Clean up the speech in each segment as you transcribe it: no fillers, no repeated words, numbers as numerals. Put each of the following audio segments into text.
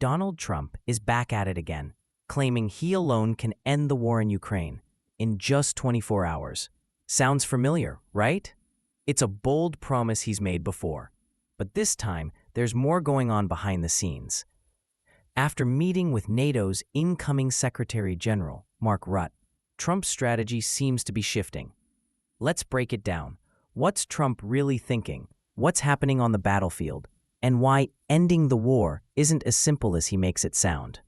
Donald Trump is back at it again, claiming he alone can end the war in Ukraine in just 24 hours. Sounds familiar, right? It's a bold promise he's made before, but this time there's more going on behind the scenes. After meeting with NATO's incoming Secretary General, Mark Rutte, Trump's strategy seems to be shifting. Let's break it down. What's Trump really thinking? What's happening on the battlefield? And why ending the war isn't as simple as he makes it sound.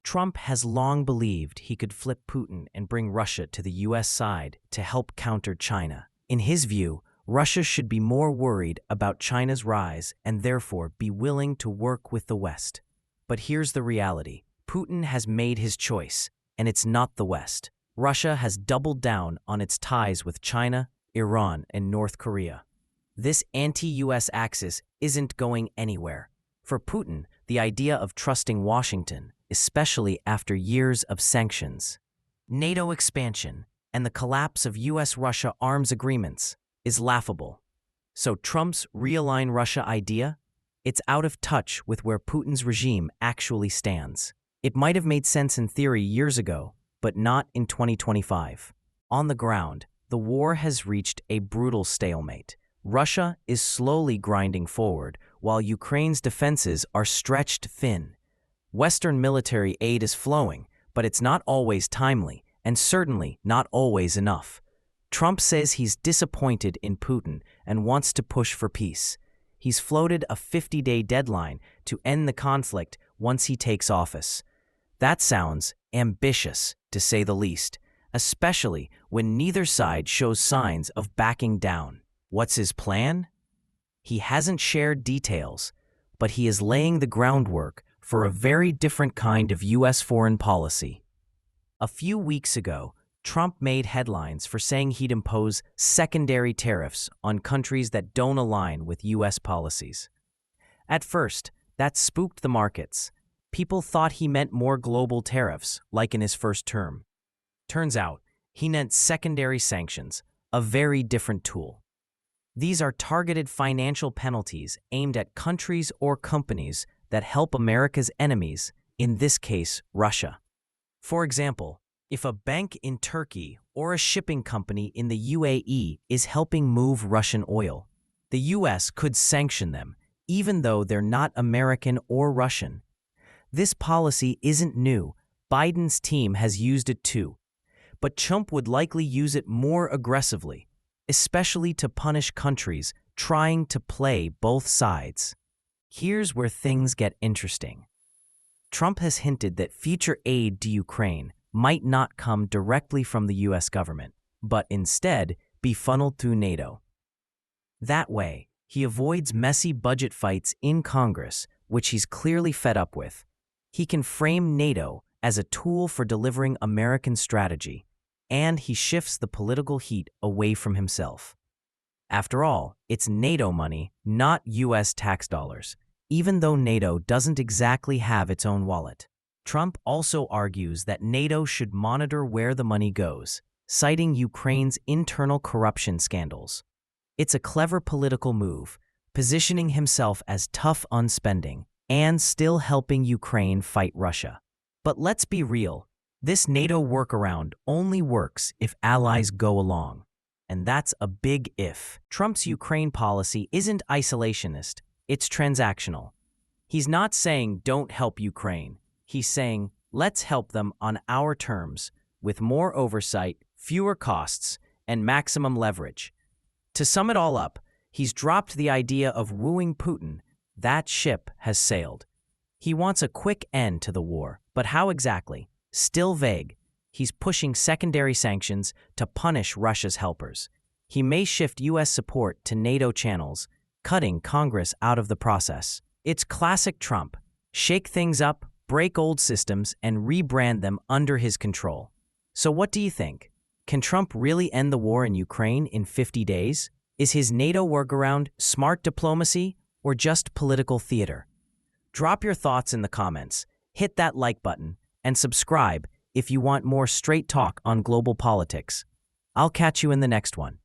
Trump has long believed he could flip Putin and bring Russia to the U.S. side to help counter China. In his view, Russia should be more worried about China's rise and therefore be willing to work with the West. But here's the reality. Putin has made his choice, and it's not the West. Russia has doubled down on its ties with China, Iran, and North Korea. This anti-U.S. axis isn't going anywhere. For Putin, the idea of trusting Washington, especially after years of sanctions, NATO expansion, and the collapse of U.S.-Russia arms agreements, is laughable. So Trump's realign Russia idea? It's out of touch with where Putin's regime actually stands. It might have made sense in theory years ago, but not in 2025. On the ground, the war has reached a brutal stalemate. Russia is slowly grinding forward, while Ukraine's defenses are stretched thin. Western military aid is flowing, but it's not always timely, and certainly not always enough. Trump says he's disappointed in Putin and wants to push for peace. He's floated a 50-day deadline to end the conflict once he takes office. That sounds ambitious, to say the least, especially when neither side shows signs of backing down. What's his plan? He hasn't shared details, but he is laying the groundwork for a very different kind of U.S. foreign policy. A few weeks ago, Trump made headlines for saying he'd impose secondary tariffs on countries that don't align with U.S. policies. At first, that spooked the markets. People thought he meant more global tariffs, like in his first term. Turns out, he meant secondary sanctions, a very different tool. These are targeted financial penalties aimed at countries or companies that help America's enemies, in this case, Russia. For example, if a bank in Turkey or a shipping company in the UAE is helping move Russian oil, the U.S. could sanction them, even though they're not American or Russian. This policy isn't new. Biden's team has used it too. But Trump would likely use it more aggressively, especially to punish countries trying to play both sides. Here's where things get interesting. Trump has hinted that future aid to Ukraine might not come directly from the U.S. government, but instead be funneled through NATO. That way, he avoids messy budget fights in Congress, which he's clearly fed up with. He can frame NATO as a tool for delivering American strategy, and he shifts the political heat away from himself. After all, it's NATO money, not U.S. tax dollars, even though NATO doesn't exactly have its own wallet. Trump also argues that NATO should monitor where the money goes, citing Ukraine's internal corruption scandals. It's a clever political move, positioning himself as tough on spending and still helping Ukraine fight Russia. But let's be real. This NATO workaround only works if allies go along. And that's a big if. Trump's Ukraine policy isn't isolationist, it's transactional. He's not saying don't help Ukraine. He's saying let's help them on our terms, with more oversight, fewer costs, and maximum leverage. To sum it all up, he's dropped the idea of wooing Putin. That ship has sailed. He wants a quick end to the war, but how exactly? Still vague. He's pushing secondary sanctions to punish Russia's helpers. He may shift U.S. support to NATO channels, cutting Congress out of the process. It's classic Trump. Shake things up, break old systems, and rebrand them under his control. So what do you think? Can Trump really end the war in Ukraine in 50 days? Is his NATO workaround smart diplomacy or just political theater? Drop your thoughts in the comments, hit that like button, and subscribe if you want more straight talk on global politics. I'll catch you in the next one.